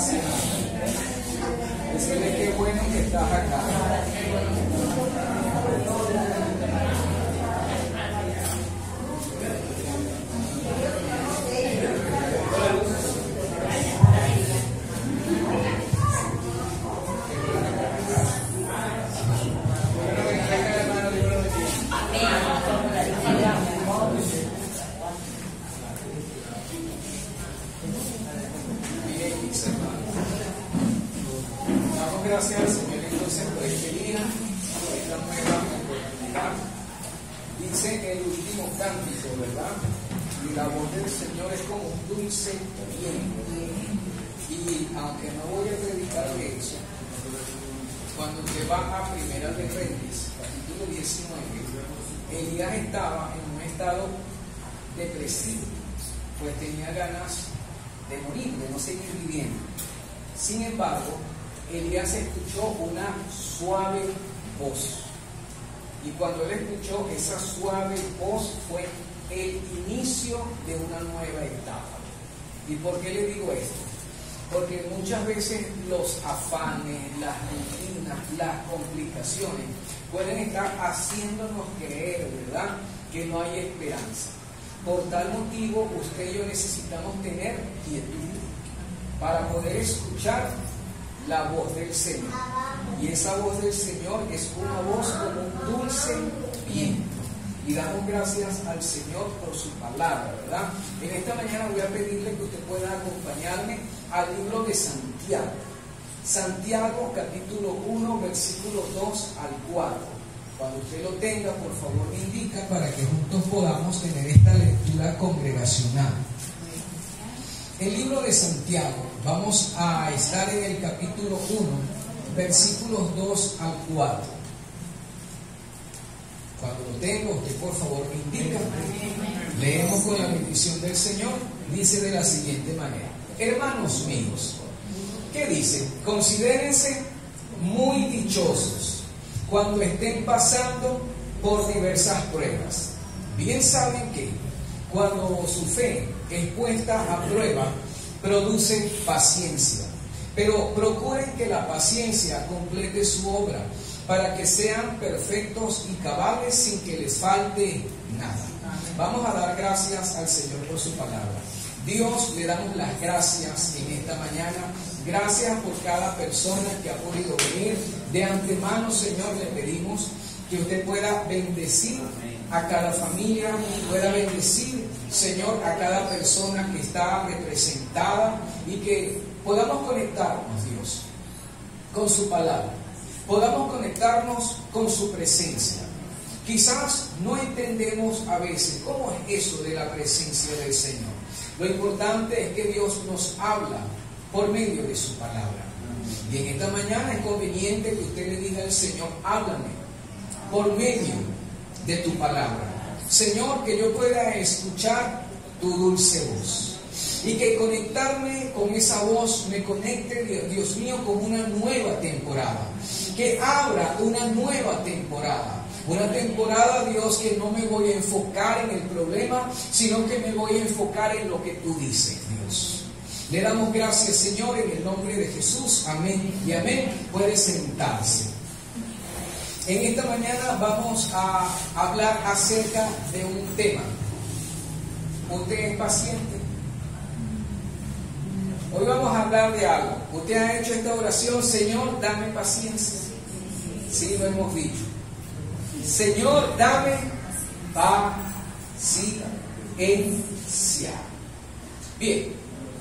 gracias. Decirle qué bueno que estás acá. Gracias al Señor entonces por este día, por esta nueva oportunidad. Dice el último cántico, ¿verdad? Y la voz del Señor es como un dulce viento. Y aunque no voy a predicar de eso, cuando usted va a Primera de Reyes, capítulo 19, Elías estaba en un estado depresivo, pues tenía ganas de morir, de no seguir viviendo. Sin embargo, Elías escuchó una suave voz. Y cuando él escuchó esa suave voz, fue el inicio de una nueva etapa. ¿Y por qué le digo esto? Porque muchas veces los afanes, las rutinas, las complicaciones pueden estar haciéndonos creer, ¿verdad?, que no hay esperanza. Por tal motivo, usted y yo necesitamos tener quietud para poder escuchar la voz del Señor. Y esa voz del Señor es una voz como un dulce viento. Y damos gracias al Señor por su palabra, ¿verdad? En esta mañana voy a pedirle que usted pueda acompañarme al libro de Santiago. Santiago, capítulo 1, versículos 2 al 4. Cuando usted lo tenga, por favor me indica para que juntos podamos tener esta lectura congregacional. El libro de Santiago, vamos a estar en el capítulo 1, versículos 2 al 4. Cuando lo tenga, usted por favor me indica. Leemos con la bendición del Señor. Dice de la siguiente manera: hermanos míos, ¿qué dice? Considérense muy dichosos cuando estén pasando por diversas pruebas. Bien saben que cuando su fe es puesta a prueba, produce paciencia. Pero procuren que la paciencia complete su obra, para que sean perfectos y cabales sin que les falte nada. Vamos a dar gracias al Señor por su palabra. Dios, le damos las gracias en esta mañana. Gracias por cada persona que ha podido venir. De antemano, Señor, le pedimos que usted pueda bendecir a cada familia, pueda bendecir, Señor, a cada persona que está representada, y que podamos conectarnos, Dios, con su palabra, podamos conectarnos con su presencia. Quizás no entendemos a veces cómo es eso de la presencia del Señor. Lo importante es que Dios nos habla por medio de su palabra. Y en esta mañana es conveniente que usted le diga al Señor: háblame por medio de tu palabra. Señor, que yo pueda escuchar tu dulce voz, y que conectarme con esa voz me conecte, Dios mío, con una nueva temporada. Que abra una nueva temporada. Una temporada, Dios, que no me voy a enfocar en el problema, sino que me voy a enfocar en lo que tú dices, Dios. Le damos gracias, Señor, en el nombre de Jesús. Amén y amén. Puede sentarse. En esta mañana vamos a hablar acerca de un tema. ¿Usted es paciente? Hoy vamos a hablar de algo. ¿Usted ha hecho esta oración? Señor, dame paciencia. Sí, lo hemos dicho. Señor, dame paciencia. Bien,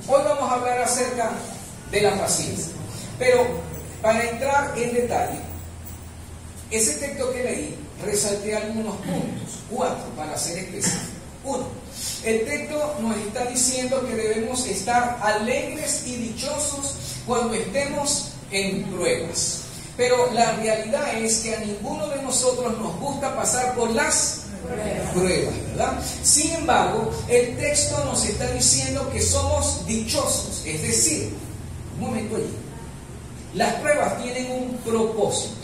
hoy vamos a hablar acerca de la paciencia. Pero para entrar en detalle, ese texto que leí, resalté algunos puntos, 4 para ser específico. 1. El texto nos está diciendo que debemos estar alegres y dichosos cuando estemos en pruebas. Pero la realidad es que a ninguno de nosotros nos gusta pasar por las pruebas, ¿verdad? Sin embargo, el texto nos está diciendo que somos dichosos. Es decir, un momento allí, las pruebas tienen un propósito.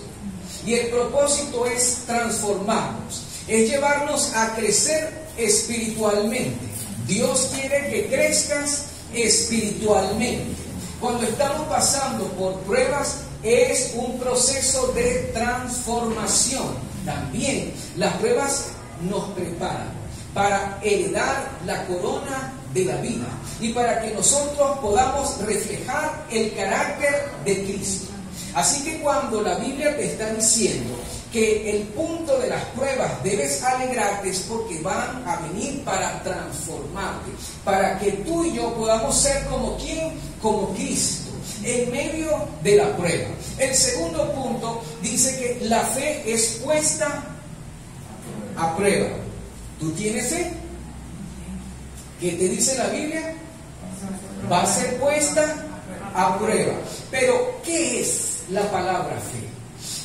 Y el propósito es transformarnos, es llevarnos a crecer espiritualmente. Dios quiere que crezcas espiritualmente. Cuando estamos pasando por pruebas, es un proceso de transformación. También las pruebas nos preparan para heredar la corona de la vida y para que nosotros podamos reflejar el carácter de Cristo. Así que cuando la Biblia te está diciendo que el punto de las pruebas debes alegrarte, es porque van a venir para transformarte, para que tú y yo podamos ser como ¿quién? Como Cristo, en medio de la prueba. El segundo punto dice que la fe es puesta a prueba. ¿Tú tienes fe? ¿Qué te dice la Biblia? Va a ser puesta a prueba. Pero, ¿qué es la palabra fe?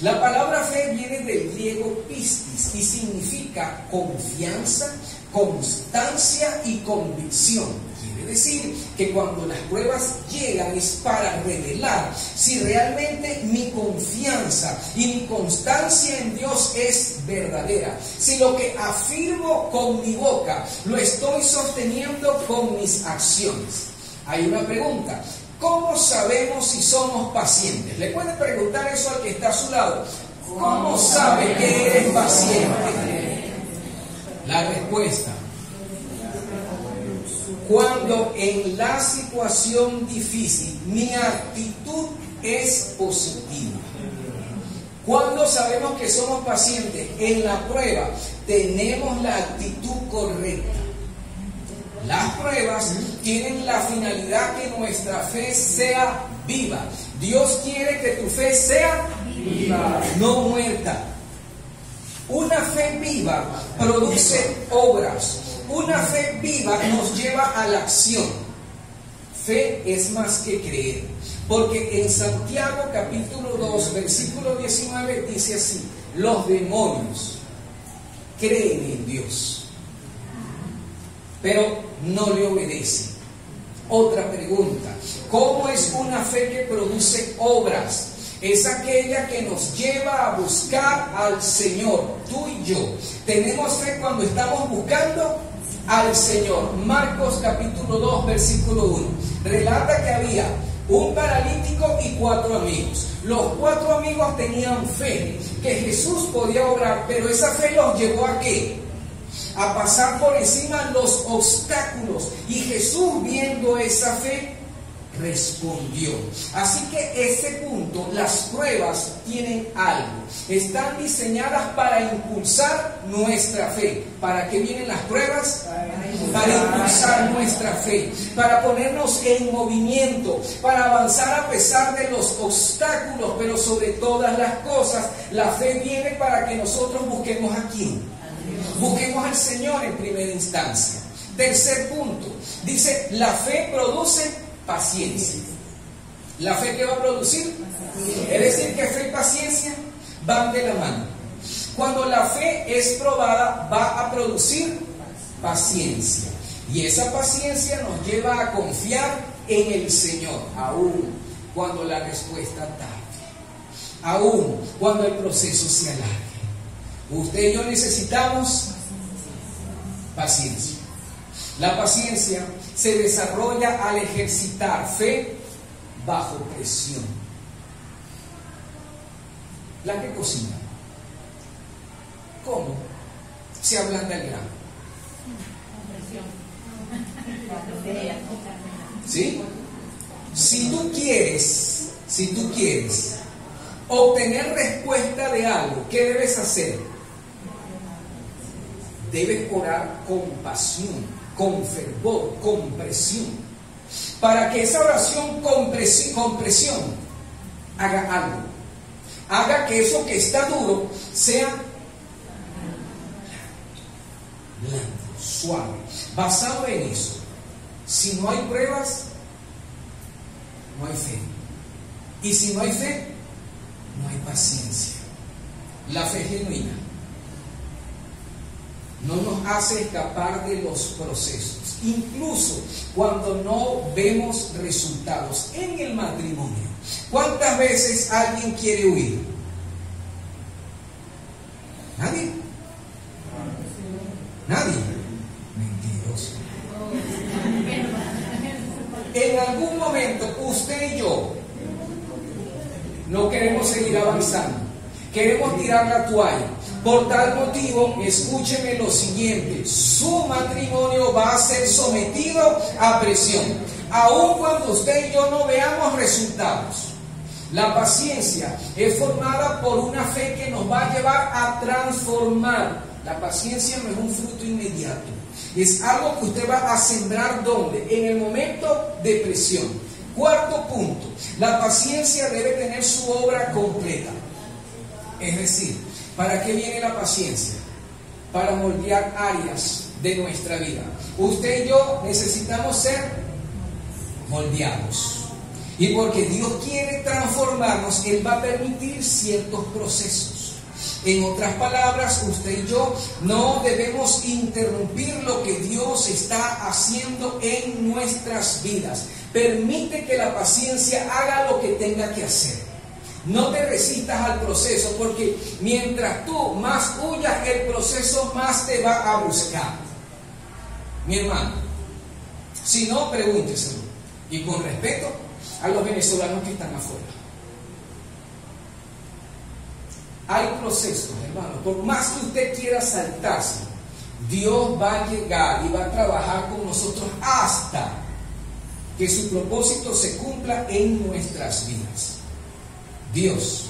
La palabra fe viene del griego pistis y significa confianza, constancia y convicción. Quiere decir que cuando las pruebas llegan es para revelar si realmente mi confianza y mi constancia en Dios es verdadera. Si lo que afirmo con mi boca lo estoy sosteniendo con mis acciones. Hay una pregunta. ¿Cómo sabemos si somos pacientes? Le puede preguntar eso al que está a su lado. ¿Cómo sabe que eres paciente? La respuesta: cuando en la situación difícil mi actitud es positiva. ¿Cuándo sabemos que somos pacientes? En la prueba tenemos la actitud correcta. Las pruebas tienen la finalidad que nuestra fe sea viva. Dios quiere que tu fe sea viva, no muerta. Una fe viva produce obras. Una fe viva nos lleva a la acción. Fe es más que creer. Porque en Santiago capítulo 2, versículo 19 dice así: los demonios creen en Dios, pero no le obedecen. Otra pregunta: ¿cómo es una fe que produce obras? Es aquella que nos lleva a buscar al Señor. Tú y yo tenemos fe cuando estamos buscando al Señor. Marcos capítulo 2, versículo 1 relata que había un paralítico y 4 amigos. Los 4 amigos tenían fe que Jesús podía obrar, pero esa fe los llevó ¿a qué? A pasar por encima los obstáculos. Y Jesús, viendo esa fe, respondió. Así que ese punto, las pruebas tienen algo. Están diseñadas para impulsar nuestra fe. ¿Para qué vienen las pruebas? Para impulsar nuestra fe, para ponernos en movimiento, para avanzar a pesar de los obstáculos. Pero sobre todas las cosas, la fe viene para que nosotros busquemos ¿a quién? Busquemos al Señor en primera instancia. Tercer punto, dice, la fe produce paciencia. ¿La fe qué va a producir? Es decir, que fe y paciencia van de la mano. Cuando la fe es probada, va a producir paciencia. Y esa paciencia nos lleva a confiar en el Señor, aún cuando la respuesta tarde, aún cuando el proceso se alargue. Usted y yo necesitamos paciencia. La paciencia se desarrolla al ejercitar fe bajo presión. La que cocina, ¿cómo se ablanda el grano? ¿Sí? Si tú quieres obtener respuesta de algo, ¿qué debes hacer? Debes orar con pasión, con fervor, con presión, para que esa oración con presión haga algo, haga que eso que está duro sea blando, suave. Basado en eso, si no hay pruebas, no hay fe, y si no hay fe, no hay paciencia. La fe genuina no nos hace escapar de los procesos, incluso cuando no vemos resultados. En el matrimonio, ¿cuántas veces alguien quiere huir? ¿Nadie? ¿Nadie? Mentiroso. En algún momento usted y yo no queremos seguir avanzando, queremos tirar la toalla. Por tal motivo, escúcheme lo siguiente: su matrimonio va a ser sometido a presión, aun cuando usted y yo no veamos resultados. La paciencia es formada por una fe que nos va a llevar a transformar. La paciencia no es un fruto inmediato, es algo que usted va a sembrar ¿dónde? En el momento de presión. Cuarto punto: la paciencia debe tener su obra completa. Es decir, ¿para qué viene la paciencia? Para moldear áreas de nuestra vida. Usted y yo necesitamos ser moldeados. Y porque Dios quiere transformarnos, Él va a permitir ciertos procesos. En otras palabras, usted y yo no debemos interrumpir lo que Dios está haciendo en nuestras vidas. Permite que la paciencia haga lo que tenga que hacer. No te resistas al proceso, porque mientras tú más huyas, el proceso más te va a buscar. Mi hermano, si no, pregúnteselo. Y con respeto a los venezolanos que están afuera. Hay procesos, hermano. Por más que usted quiera saltarse, Dios va a llegar y va a trabajar con nosotros hasta que su propósito se cumpla en nuestras vidas. Dios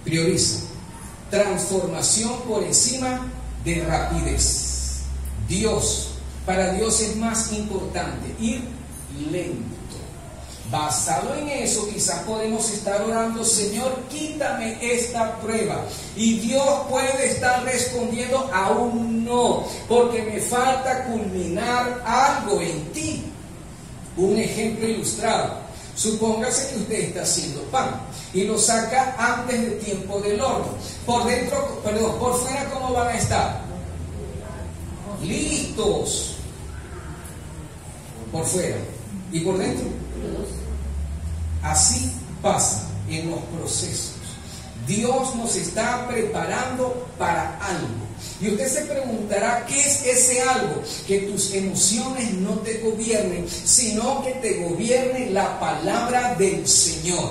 prioriza transformación por encima de rapidez. Para Dios es más importante ir lento. Basado en eso, quizás podemos estar orando: Señor, quítame esta prueba. Y Dios puede estar respondiendo: aún no, porque me falta culminar algo en ti. Un ejemplo ilustrado: supóngase que usted está haciendo pan y lo saca antes del tiempo del horno. Por fuera, ¿cómo van a estar? Listos. Por fuera. ¿Y por dentro? Así pasa en los procesos. Dios nos está preparando para algo. Y usted se preguntará: ¿qué es ese algo? Que tus emociones no te gobiernen, sino que te gobierne la palabra del Señor.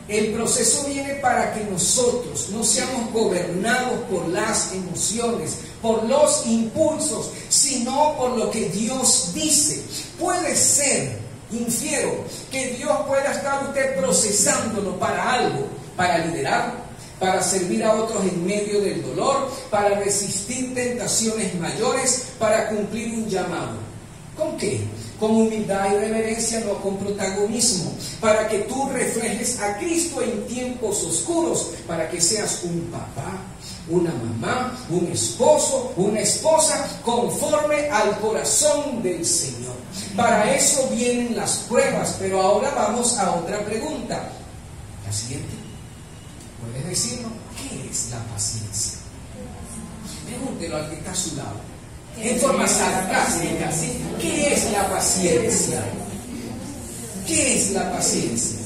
El proceso viene para que nosotros no seamos gobernados por las emociones, por los impulsos, sino por lo que Dios dice. Puede ser, infiero, que Dios pueda estar usted procesándolo para algo, para liderar, para servir a otros en medio del dolor, para resistir tentaciones mayores, para cumplir un llamado. ¿Con qué? Con humildad y reverencia, no con protagonismo, para que tú reflejes a Cristo en tiempos oscuros, para que seas un papá, una mamá, un esposo, una esposa, conforme al corazón del Señor. Para eso vienen las pruebas. Pero ahora vamos a otra pregunta. La siguiente. ¿Puedes decirnos qué es la paciencia? Pregúntelo al que está a su lado, en forma sarcástica, ¿sí? ¿Qué es la paciencia? ¿Qué es la paciencia?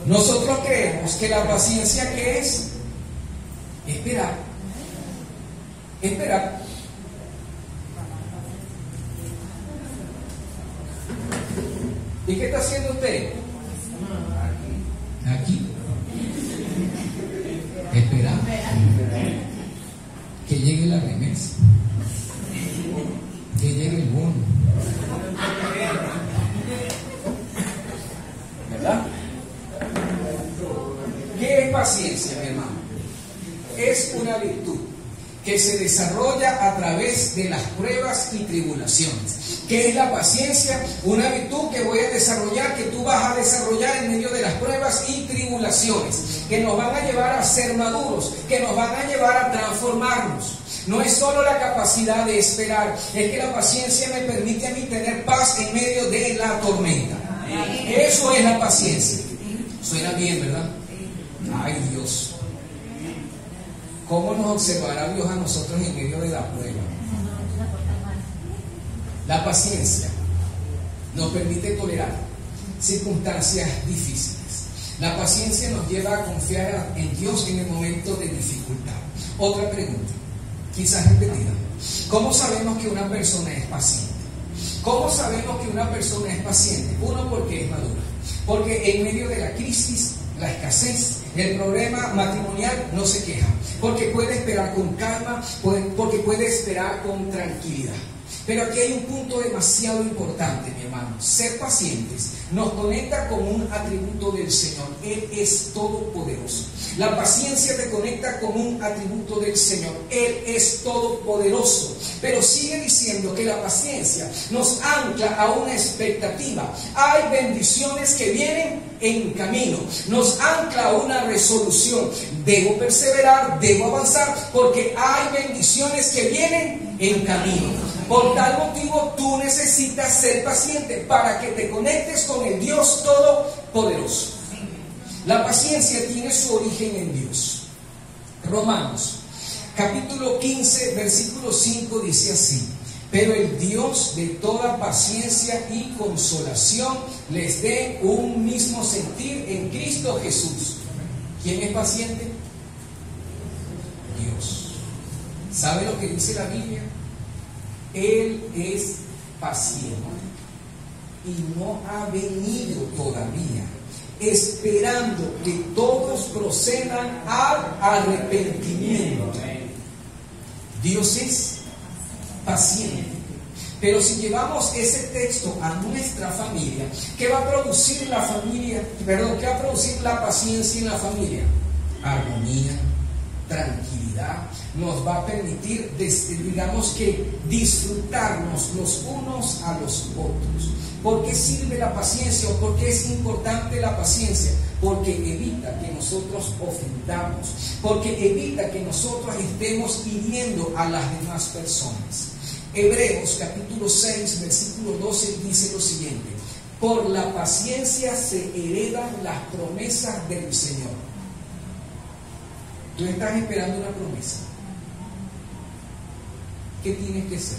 Nosotros creemos que la paciencia, ¿qué es? Esperar. Esperar. ¿Y qué está haciendo usted? Aquí. Esperar. Que llegue la remesa. Que llegue el bono. ¿Verdad? ¿Qué es paciencia, mi hermano? Es una virtud que se desarrolla a través de las pruebas y tribulaciones. ¿Qué es la paciencia? Una virtud que voy a desarrollar, que tú vas a desarrollar en medio de las pruebas y tribulaciones, que nos van a llevar a ser maduros, que nos van a llevar a transformarnos. No es solo la capacidad de esperar, es que la paciencia me permite a mí tener paz en medio de la tormenta. Eso es la paciencia. Suena bien, ¿verdad? Ay, Dios. ¿Cómo nos observará Dios a nosotros en medio de la prueba? La paciencia nos permite tolerar circunstancias difíciles. La paciencia nos lleva a confiar en Dios en el momento de dificultad. Otra pregunta, quizás repetida: ¿cómo sabemos que una persona es paciente? ¿Cómo sabemos que una persona es paciente? Uno, porque es madura. Porque en medio de la crisis, la escasez, el problema matrimonial, no se queja. Porque puede esperar con calma, porque puede esperar con tranquilidad. Pero aquí hay un punto demasiado importante, mi hermano. Ser pacientes nos conecta con un atributo del Señor. Él es todopoderoso. La paciencia te conecta con un atributo del Señor. Él es todopoderoso. Pero sigue diciendo que la paciencia nos ancla a una expectativa. Hay bendiciones que vienen en camino. Nos ancla a una resolución. Debo perseverar, debo avanzar, porque hay bendiciones que vienen en camino. Por tal motivo, tú necesitas ser paciente para que te conectes con el Dios Todopoderoso. La paciencia tiene su origen en Dios. Romanos, capítulo 15, versículo 5 dice así: pero el Dios de toda paciencia y consolación les dé un mismo sentir en Cristo Jesús. ¿Quién es paciente? Dios. ¿Sabe lo que dice la Biblia? Él es paciente y no ha venido todavía, esperando que todos procedan al arrepentimiento. Dios es paciente. Pero si llevamos ese texto a nuestra familia, ¿qué va a producir la familia? ¿Qué va a producir la paciencia en la familia? Armonía, tranquilidad. Nos va a permitir, digamos que, disfrutarnos los unos a los otros. ¿Por qué sirve la paciencia o por qué es importante la paciencia? Porque evita que nosotros ofendamos, porque evita que nosotros estemos hiriendo a las demás personas. Hebreos capítulo 6, versículo 12 dice lo siguiente: por la paciencia se heredan las promesas del Señor. Tú estás esperando una promesa. ¿Qué tienes que ser?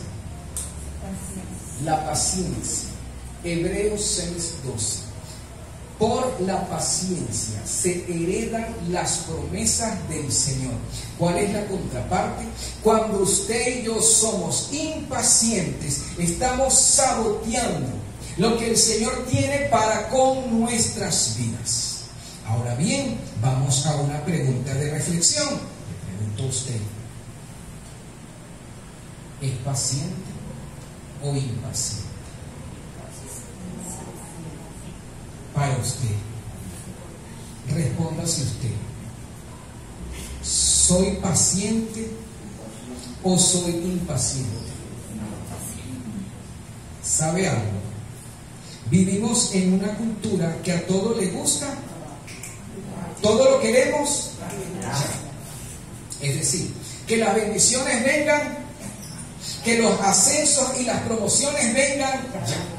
La paciencia. Hebreos 6, 12. Por la paciencia se heredan las promesas del Señor. ¿Cuál es la contraparte? Cuando usted y yo somos impacientes, estamos saboteando lo que el Señor tiene para con nuestras vidas. Ahora bien, vamos a una pregunta de reflexión. Le pregunto a usted: ¿es paciente o impaciente? Para usted, respóndase usted: ¿soy paciente o soy impaciente? ¿Sabe algo? Vivimos en una cultura que a todo le gusta, todo lo queremos ya. Es decir, que las bendiciones vengan, que los ascensos y las promociones vengan ya.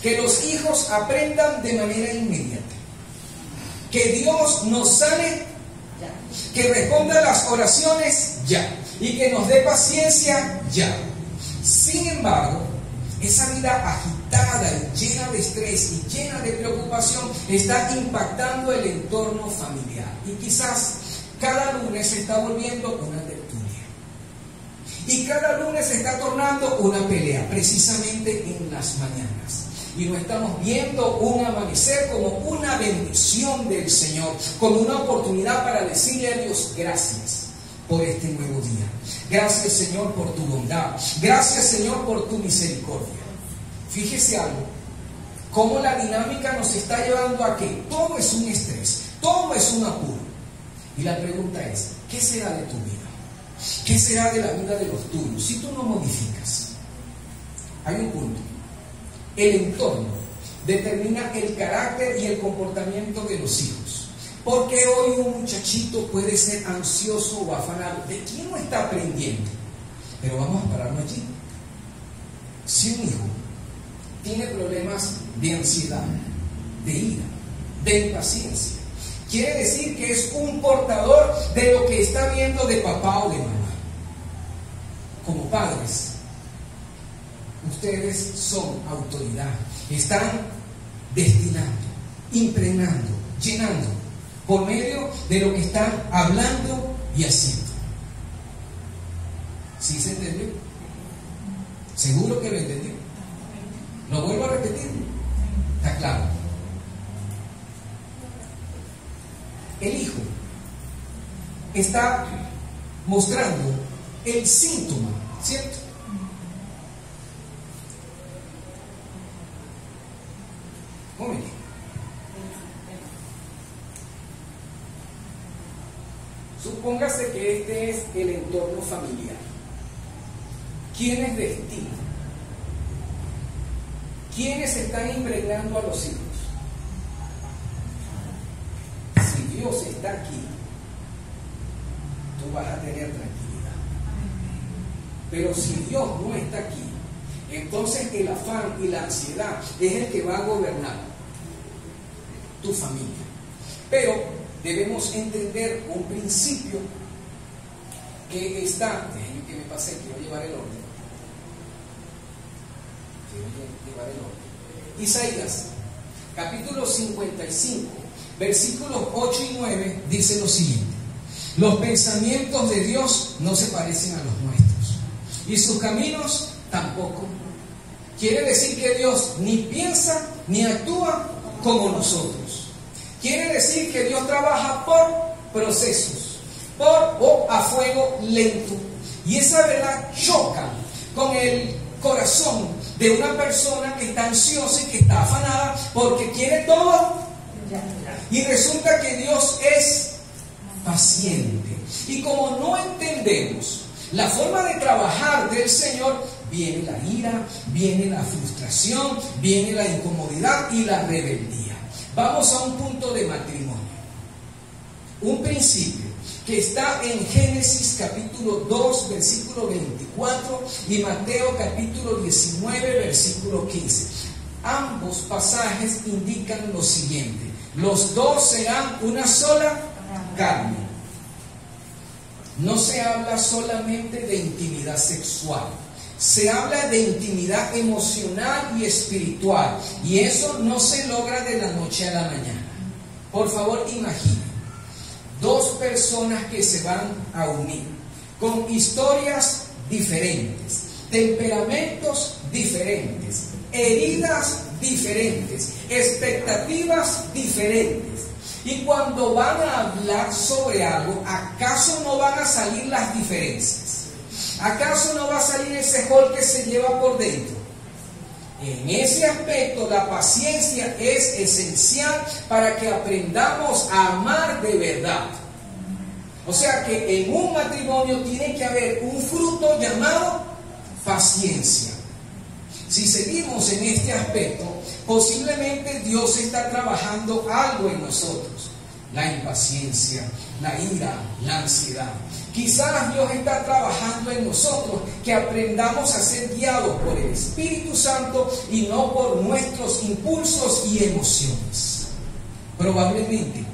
Que los hijos aprendan de manera inmediata. Que Dios nos sane, que responda a las oraciones ya. Y que nos dé paciencia ya. Sin embargo, esa vida agitada y llena de estrés y llena de preocupación está impactando el entorno familiar. Y quizás cada lunes se está volviendo una tertulia. Y cada lunes se está tornando una pelea, precisamente en las mañanas. Y no estamos viendo un amanecer como una bendición del Señor, como una oportunidad para decirle a Dios gracias por este nuevo día. Gracias, Señor, por tu bondad. Gracias, Señor, por tu misericordia. Fíjese algo, cómo la dinámica nos está llevando a que todo es un estrés, todo es un apuro. Y la pregunta es: ¿qué será de tu vida? ¿Qué será de la vida de los tuyos si tú no modificas? Hay un punto. El entorno determina el carácter y el comportamiento de los hijos. Porque hoy un muchachito puede ser ansioso o afanado. ¿De quién no está aprendiendo? Pero vamos a pararnos allí. Si un hijo tiene problemas de ansiedad, de ira, de impaciencia, quiere decir que es un portador de lo que está viendo de papá o de mamá. Como padres, ustedes son autoridad, están destinando, impregnando, llenando por medio de lo que están hablando y haciendo. ¿Sí se entendió? ¿Seguro que lo entendió? Lo vuelvo a repetir. ¿Está claro? El hijo está mostrando el síntoma, ¿cierto? Un momento. Supóngase que este es el entorno familiar. ¿Quiénes destinan? ¿Quiénes están impregnando a los hijos? Si Dios está aquí, tú vas a tener tranquilidad. Pero si Dios no está aquí, entonces el afán y la ansiedad es el que va a gobernar tu familia. Pero debemos entender un principio que está, déjenme que me pase, quiero llevar el orden. Isaías, capítulo 55, versículos 8 y 9, dice lo siguiente: los pensamientos de Dios no se parecen a los nuestros, y sus caminos tampoco. Quiere decir que Dios ni piensa ni actúa como nosotros. Quiere decir que Dios trabaja por procesos, o a fuego lento. Y esa verdad choca con el corazón de una persona que está ansiosa y que está afanada porque quiere todo. Y resulta que Dios es paciente. Y como no entendemos la forma de trabajar del Señor, viene la ira, viene la frustración, viene la incomodidad y la rebeldía. Vamos a un punto de matrimonio. Un principio que está en Génesis capítulo 2, versículo 24 y Mateo capítulo 19, versículo 15. Ambos pasajes indican lo siguiente: los dos serán una sola carne. No se habla solamente de intimidad sexual, se habla de intimidad emocional y espiritual, y eso no se logra de la noche a la mañana. Por favor, imaginen dos personas que se van a unir con historias diferentes, temperamentos diferentes, heridas diferentes, expectativas diferentes. Y cuando van a hablar sobre algo, ¿acaso no van a salir las diferencias? ¿Acaso no va a salir ese gol que se lleva por dentro? En ese aspecto, la paciencia es esencial para que aprendamos a amar de verdad. O sea que en un matrimonio tiene que haber un fruto llamado paciencia. Si seguimos en este aspecto, posiblemente Dios está trabajando algo en nosotros. La impaciencia, la ira, la ansiedad. Quizás Dios está trabajando en nosotros que aprendamos a ser guiados por el Espíritu Santo y no por nuestros impulsos y emociones. Probablemente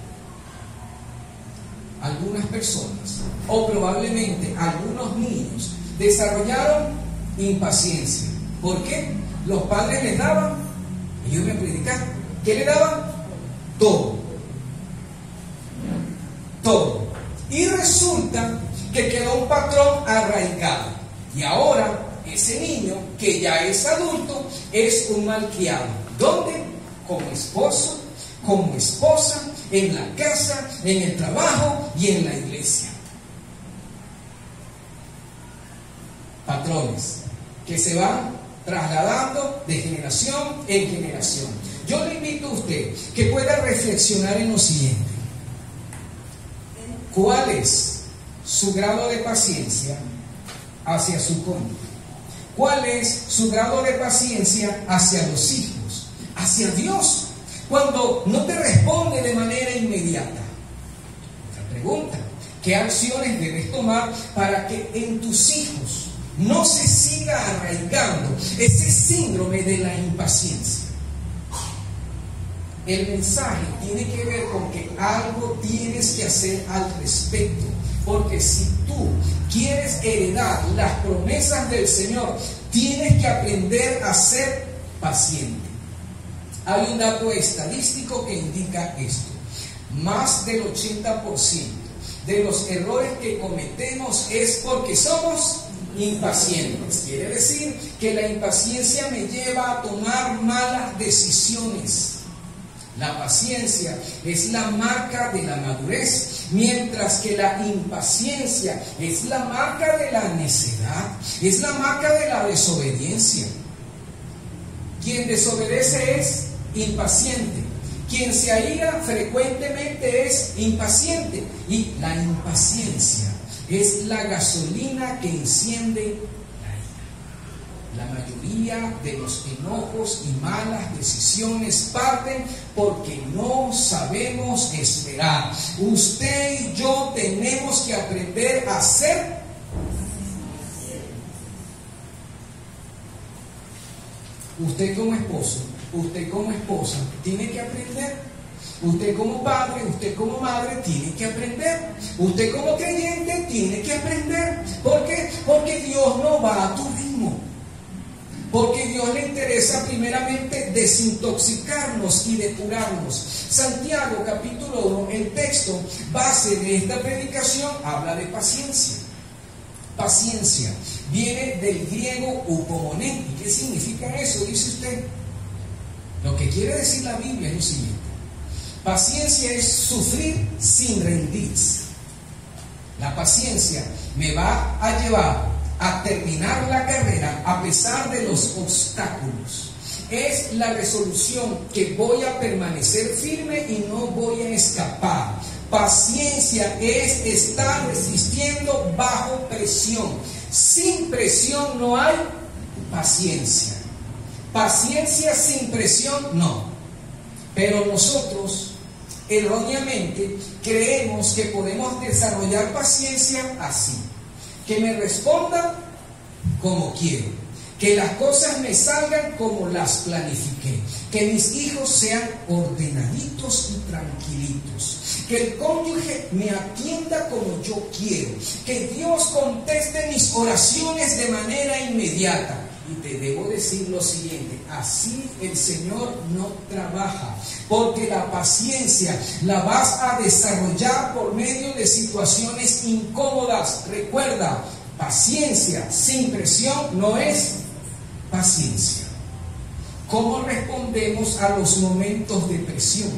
algunas personas o probablemente algunos niños desarrollaron impaciencia. ¿Por qué? Los padres les daban, ellos me predicaron, ¿qué le daban? Todo. Todo. Y resulta que quedó un patrón arraigado. Y ahora ese niño, que ya es adulto, es un malcriado. ¿Dónde? Como esposo, como esposa, en la casa, en el trabajo y en la iglesia. Patrones que se van trasladando de generación en generación. Yo le invito a usted que pueda reflexionar en lo siguiente: ¿cuál es su grado de paciencia hacia su cónyuge? ¿Cuál es su grado de paciencia hacia los hijos? ¿Hacia Dios? Cuando no te responde de manera inmediata. Otra pregunta: ¿qué acciones debes tomar para que en tus hijos no se siga arraigando ese síndrome de la impaciencia? El mensaje tiene que ver con que algo tienes que hacer al respecto, porque si tú quieres heredar las promesas del Señor, tienes que aprender a ser paciente. Hay un dato estadístico que indica esto: más del 80% de los errores que cometemos es porque somos impacientes. Quiere decir que la impaciencia me lleva a tomar malas decisiones. La paciencia es la marca de la madurez, mientras que la impaciencia es la marca de la necedad, es la marca de la desobediencia. Quien desobedece es impaciente. Quien se aira frecuentemente es impaciente. Y la impaciencia es la gasolina que enciende la ira. La mayoría de los enojos y malas decisiones parten porque no sabemos esperar. Usted y yo tenemos que aprender a ser. Usted como esposo, usted como esposa, tiene que aprender. Usted como padre, usted como madre, tiene que aprender. Usted como creyente, tiene que aprender. ¿Por qué? Porque Dios no va a tu ritmo. Porque Dios le interesa primeramente desintoxicarnos y depurarnos. Santiago capítulo 1, el texto base de esta predicación habla de paciencia. Paciencia viene del griego upomone. ¿Y qué significa eso? Dice usted. Lo que quiere decir la Biblia es lo siguiente. Paciencia es sufrir sin rendirse. La paciencia me va a llevar a terminar la carrera a pesar de los obstáculos. Es la resolución que voy a permanecer firme y no voy a escapar. Paciencia es estar resistiendo bajo presión. Sin presión no hay paciencia. Paciencia sin presión no. Pero nosotros erróneamente creemos que podemos desarrollar paciencia así. Que me respondan como quiero. Que las cosas me salgan como las planifiqué. Que mis hijos sean ordenaditos y tranquilitos. Que el cónyuge me atienda como yo quiero. Que Dios conteste mis oraciones de manera inmediata. Y te debo decir lo siguiente, así el Señor no trabaja, porque la paciencia la vas a desarrollar por medio de situaciones incómodas. Recuerda, paciencia sin presión no es paciencia. ¿Cómo respondemos a los momentos de presión?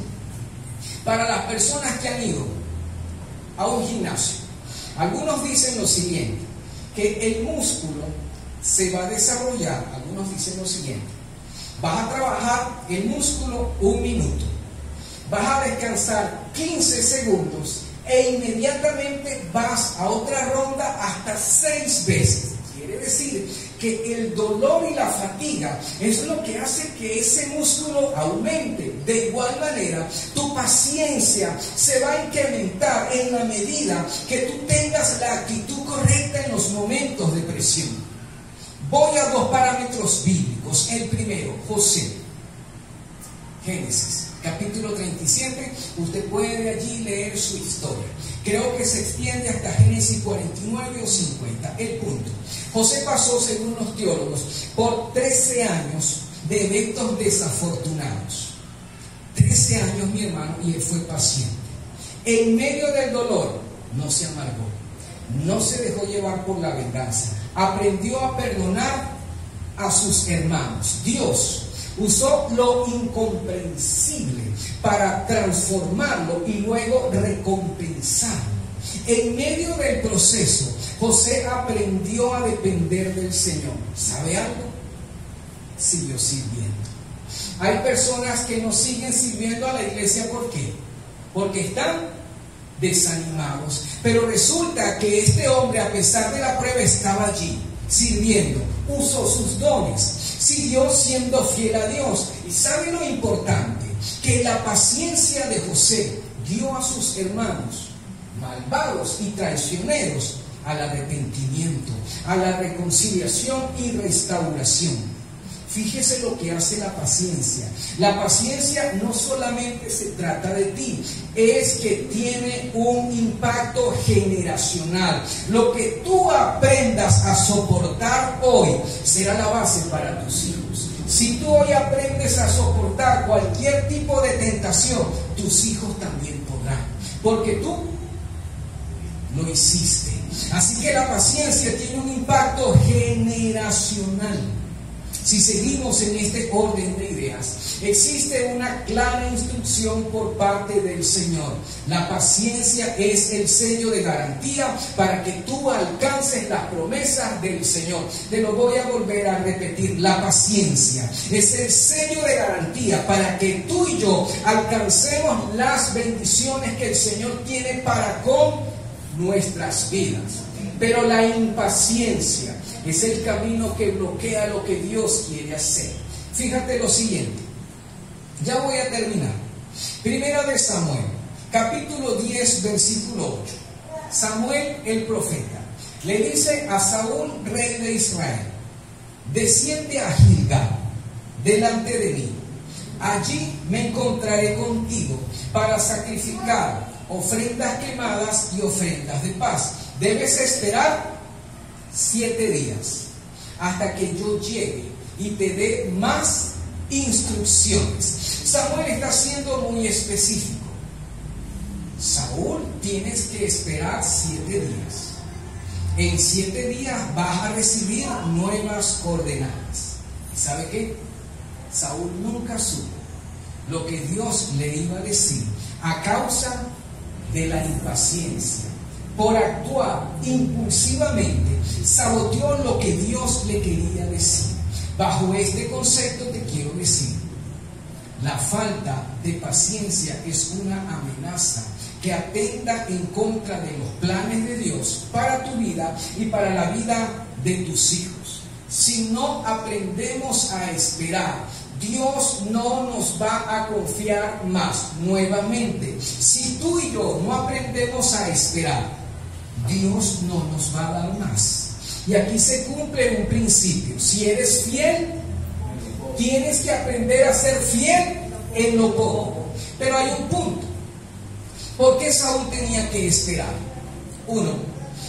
Para las personas que han ido a un gimnasio, algunos dicen lo siguiente, que el músculo se va a desarrollar. Algunos dicen lo siguiente: vas a trabajar el músculo 1 minuto, vas a descansar 15 segundos e inmediatamente vas a otra ronda hasta 6 veces. Quiere decir que el dolor y la fatiga es lo que hace que ese músculo aumente. De igual manera, tu paciencia se va a incrementar en la medida que tú tengas la actitud correcta en los momentos de presión. Voy a 2 parámetros bíblicos. El primero, José. Génesis, capítulo 37. Usted puede allí leer su historia. Creo que se extiende hasta Génesis 49 o 50. El punto. José pasó, según los teólogos, por 13 años de eventos desafortunados. 13 años, mi hermano, y él fue paciente. En medio del dolor, no se amargó. No se dejó llevar por la venganza. Aprendió a perdonar a sus hermanos. Dios usó lo incomprensible para transformarlo y luego recompensarlo. En medio del proceso, José aprendió a depender del Señor. ¿Sabe algo? Siguió sirviendo. Hay personas que no siguen sirviendo a la iglesia. ¿Por qué? Porque están desanimados. Pero resulta que este hombre, a pesar de la prueba, estaba allí sirviendo, usó sus dones, siguió siendo fiel a Dios. Y sabe lo importante, que la paciencia de José guió a sus hermanos malvados y traicioneros al arrepentimiento, a la reconciliación y restauración. Fíjese lo que hace la paciencia. La paciencia no solamente se trata de ti, es que tiene un impacto generacional. Lo que tú aprendas a soportar hoy será la base para tus hijos. Si tú hoy aprendes a soportar cualquier tipo de tentación, tus hijos también podrán. Porque tú lo hiciste. Así que la paciencia tiene un impacto generacional. Si seguimos en este orden de ideas, existe una clara instrucción por parte del Señor. La paciencia es el sello de garantía para que tú alcances las promesas del Señor. Te lo voy a volver a repetir. La paciencia es el sello de garantía para que tú y yo alcancemos las bendiciones que el Señor tiene para con nuestras vidas. Pero la impaciencia es el camino que bloquea lo que Dios quiere hacer. Fíjate lo siguiente. Ya voy a terminar. Primera de Samuel, capítulo 10, versículo 8. Samuel el profeta le dice a Saúl, rey de Israel: desciende a Gilgal delante de mí. Allí me encontraré contigo para sacrificar ofrendas quemadas y ofrendas de paz. Debes esperar 7 días hasta que yo llegue y te dé más instrucciones. Samuel está siendo muy específico. Saúl, tienes que esperar 7 días. En 7 días vas a recibir nuevas coordenadas. ¿Y sabe qué? Saúl nunca supo lo que Dios le iba a decir a causa de la impaciencia. Por actuar impulsivamente, saboteó lo que Dios le quería decir. Bajo este concepto te quiero decir: la falta de paciencia es una amenaza que atenta en contra de los planes de Dios para tu vida y para la vida de tus hijos. Si no aprendemos a esperar, Dios no nos va a confiar más nuevamente. Si tú y yo no aprendemos a esperar, Dios no nos va a dar más. Y aquí se cumple un principio: si eres fiel, tienes que aprender a ser fiel en lo poco. Pero hay un punto. ¿Por qué Saúl tenía que esperar? 1,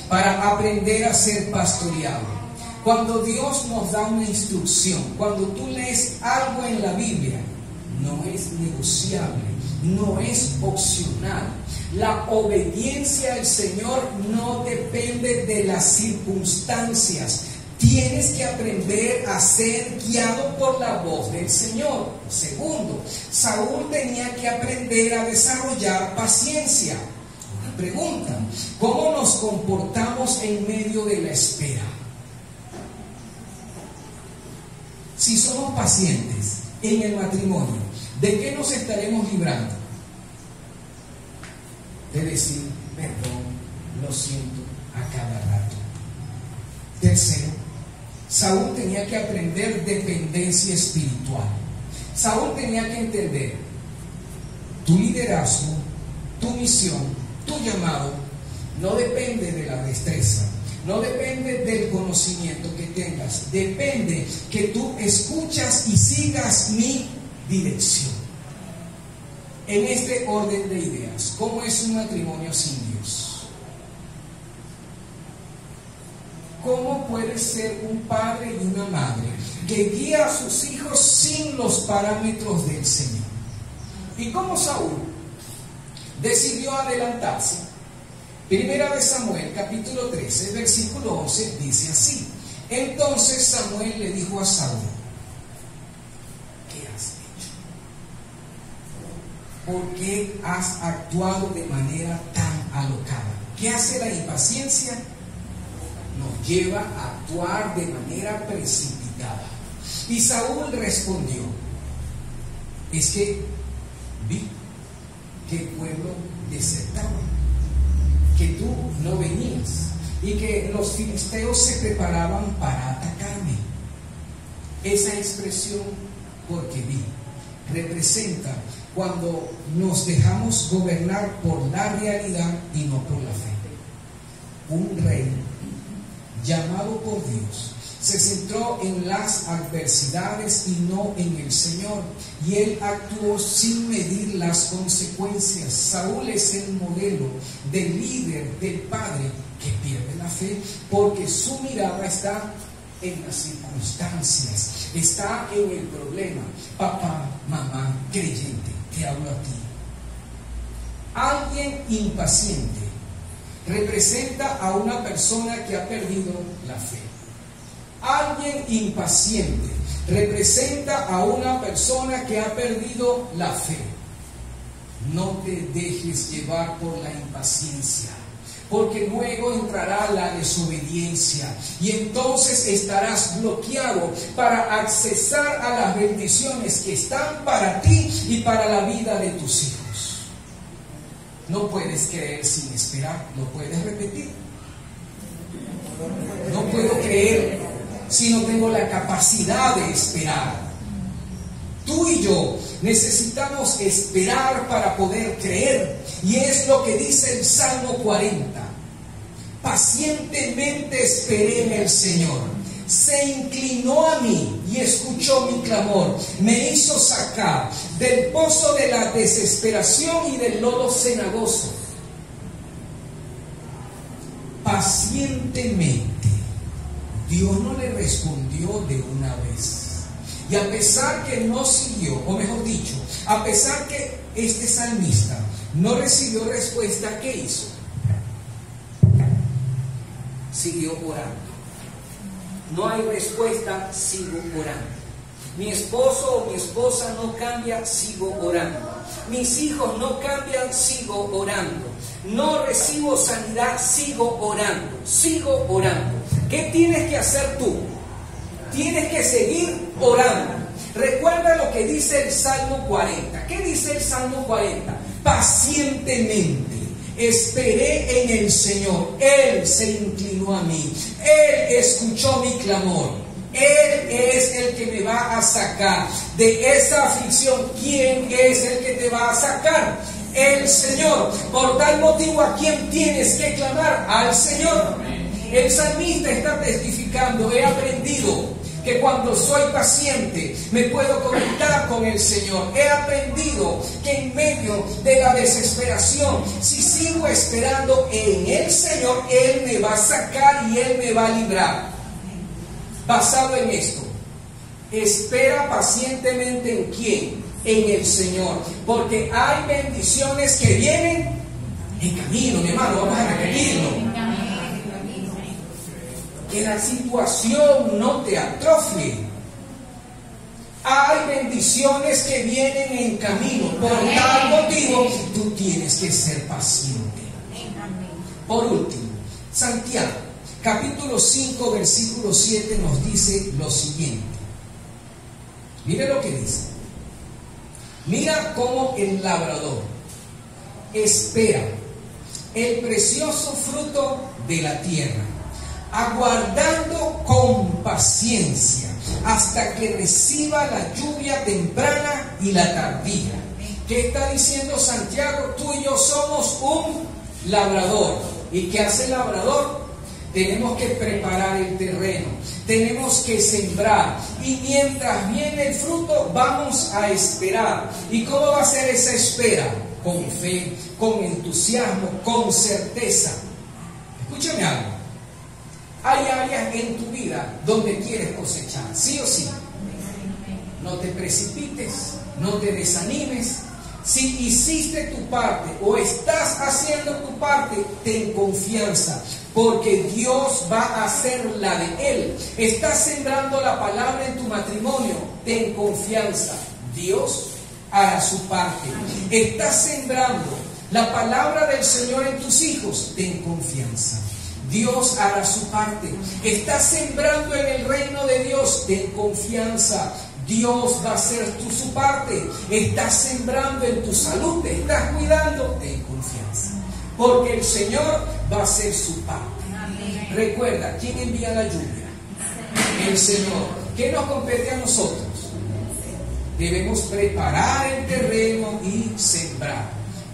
para aprender a ser pastoreado. Cuando Dios nos da una instrucción, cuando tú lees algo en la Biblia, no es negociable, no es opcional. La obediencia al Señor no depende de las circunstancias. Tienes que aprender a ser guiado por la voz del Señor. 2, Saúl tenía que aprender a desarrollar paciencia. Una pregunta: ¿cómo nos comportamos en medio de la espera? Si somos pacientes en el matrimonio, ¿de qué nos estaremos librando? De decir perdón, lo siento a cada rato. 3, Saúl tenía que aprender dependencia espiritual. Saúl tenía que entender: tu liderazgo, tu misión, tu llamado no depende de la destreza, no depende del conocimiento que tengas, depende que tú escuchas y sigas mi dirección. En este orden de ideas, ¿cómo es un matrimonio sin Dios? ¿Cómo puede ser un padre y una madre que guía a sus hijos sin los parámetros del Señor? Y cómo Saúl decidió adelantarse. Primera de Samuel, capítulo 13, versículo 11, dice así: entonces Samuel le dijo a Saúl: ¿qué has hecho? ¿Por qué has actuado de manera tan alocada? ¿Qué hace la impaciencia? Nos lleva a actuar de manera precipitada. Y Saúl respondió: es que vi que el pueblo desertaba, que tú no venías y que los filisteos se preparaban para atacarme. Esa expresión, porque vi, representa cuando nos dejamos gobernar por la realidad y no por la fe. Un rey llamado por Dios se centró en las adversidades y no en el Señor, y él actuó sin medir las consecuencias. Saúl es el modelo del líder, del padre que pierde la fe, porque su mirada está en las circunstancias, está en el problema. Papá, mamá, creyente, te hablo a ti. Alguien impaciente representa a una persona que ha perdido la fe. Alguien impaciente representa a una persona que ha perdido la fe. No te dejes llevar por la impaciencia, porque luego entrará la desobediencia y entonces estarás bloqueado para accesar a las bendiciones que están para ti y para la vida de tus hijos. No puedes creer sin esperar. ¿Lo puedes repetir? No puedo creer si no tengo la capacidad de esperar. Tú y yo necesitamos esperar para poder creer. Y es lo que dice el Salmo 40. Pacientemente esperé en el Señor. Se inclinó a mí y escuchó mi clamor. Me hizo sacar del pozo de la desesperación y del lodo cenagoso. Pacientemente. Dios no le respondió de una vez. Y a pesar que no siguió, o mejor dicho, a pesar que este salmista no recibió respuesta, ¿qué hizo? Siguió orando. No hay respuesta, sigo orando. Mi esposo o mi esposa no cambia, sigo orando. Mis hijos no cambian, sigo orando. No recibo sanidad, sigo orando. Sigo orando. ¿Qué tienes que hacer tú? Tienes que seguir orando. Recuerda lo que dice el Salmo 40. ¿Qué dice el Salmo 40? Pacientemente esperé en el Señor. Él se inclinó a mí. Él escuchó mi clamor. Él es el que me va a sacar de esa aflicción. ¿Quién es el que te va a sacar? El Señor. Por tal motivo, ¿a quién tienes que clamar? Al Señor. El salmista está testificando: he aprendido que cuando soy paciente me puedo conectar con el Señor. He aprendido que en medio de la desesperación, si sigo esperando en el Señor, Él me va a sacar y Él me va a librar. Basado en esto, espera pacientemente ¿en quién? En el Señor, porque hay bendiciones que vienen en camino, mi hermano. Vamos a repetirlo. Que la situación no te atrofie. Hay bendiciones que vienen en camino. Por tal motivo, tú tienes que ser paciente. Por último, Santiago, capítulo 5, versículo 7 nos dice lo siguiente. Mire lo que dice. Mira cómo el labrador espera el precioso fruto de la tierra, aguardando con paciencia hasta que reciba la lluvia temprana y la tardía. ¿Qué está diciendo Santiago? Tú y yo somos un labrador. ¿Y qué hace el labrador? Tenemos que preparar el terreno, tenemos que sembrar, y mientras viene el fruto vamos a esperar. ¿Y cómo va a ser esa espera? Con fe, con entusiasmo, con certeza. Escúchame algo. Hay áreas en tu vida donde quieres cosechar, sí o sí. No te precipites, no te desanimes. Si hiciste tu parte o estás haciendo tu parte, ten confianza, porque Dios va a hacer la de Él. Estás sembrando la palabra en tu matrimonio, ten confianza, Dios hará su parte. Estás sembrando la palabra del Señor en tus hijos, ten confianza, Dios hará su parte. Estás sembrando en el reino de Dios, ten confianza, Dios va a hacer su parte. Estás sembrando en tu salud, te estás cuidando, ten confianza, porque el Señor va a hacer su parte. Recuerda, ¿quién envía la lluvia? El Señor. ¿Qué nos compete a nosotros? Debemos preparar el terreno y sembrar.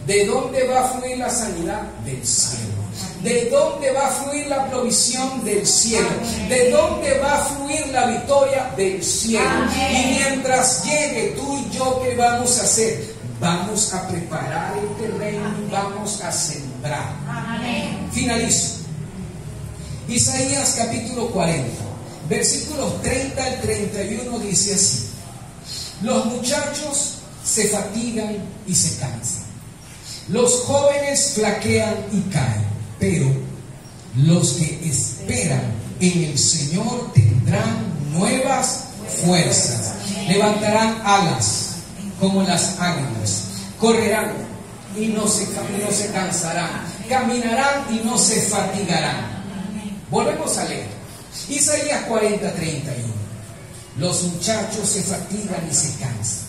¿De dónde va a fluir la sanidad? Del cielo. ¿De dónde va a fluir la provisión? Del cielo. ¿De dónde va a fluir la victoria? Del cielo. Y mientras llegue, tú y yo, ¿qué vamos a hacer? Vamos a preparar el terreno y vamos a sembrar. Finalizo. Isaías capítulo 40, versículos 30 al 31 dice así: los muchachos se fatigan y se cansan, los jóvenes flaquean y caen, Pero los que esperan en el Señor tendrán nuevas fuerzas, levantarán alas como las águilas, correrán y no se cansarán, caminarán y no se fatigarán. Volvemos a leer Isaías 40:31. Los muchachos se fatigan y se cansan,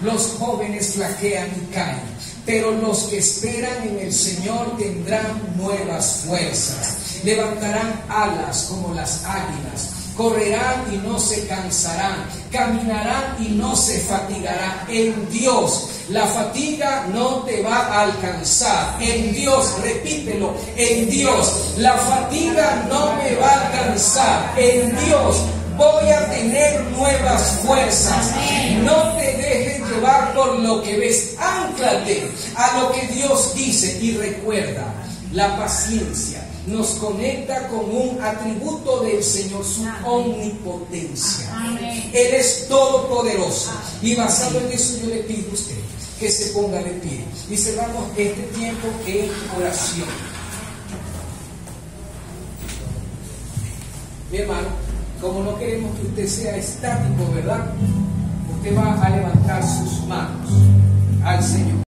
los jóvenes flaquean y caen, pero los que esperan en el Señor tendrán nuevas fuerzas, levantarán alas como las águilas, correrán y no se cansarán, caminarán y no se fatigarán. En Dios la fatiga no te va a alcanzar. En Dios, repítelo, en Dios la fatiga no me va a alcanzar. En Dios voy a tener nuevas fuerzas. No te dejes llevar por lo que ves. Ánclate a lo que Dios dice y recuerda, la paciencia nos conecta con un atributo del Señor, su omnipotencia. Él es todopoderoso. Y basado en eso yo le pido a usted que se ponga de pie y cerramos este tiempo en oración. Mi hermano, como no queremos que usted sea estático, ¿verdad? Usted va a levantar sus manos al Señor.